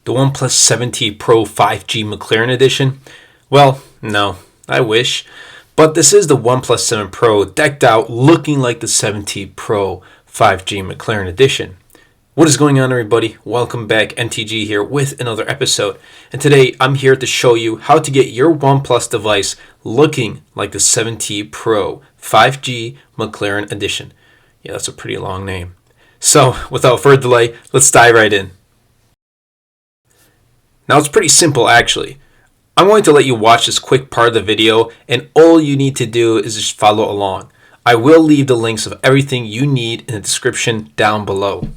The OnePlus 7T Pro 5G McLaren edition? Well, no, I wish. But this is the OnePlus 7 Pro decked out looking like the 7T Pro 5G McLaren edition. What is going on, everybody? Welcome back. MTG here with another episode. And today I'm here to show you how to get your OnePlus device looking like the 7T Pro 5G McLaren edition. Yeah, that's a pretty long name. So without further delay, let's dive right in. Now it's pretty simple actually. I'm going to let you watch this quick part of the video, and all you need to do is just follow along. I will leave the links of everything you need in the description down below.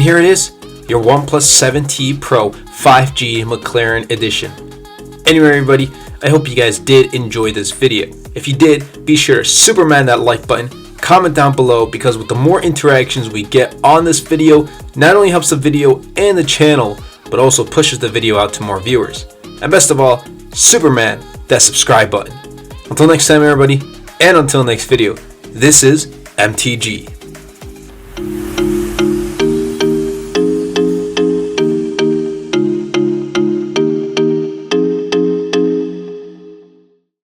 And here it is, your OnePlus 7T Pro 5G McLaren edition. Anyway, everybody, I hope you guys did enjoy this video. If you did, be sure to Superman that like button, comment down below, because with the more interactions we get on this video, not only helps the video and the channel, but also pushes the video out to more viewers. And best of all, Superman that subscribe button. Until next time, everybody, and until next video, this is MTG.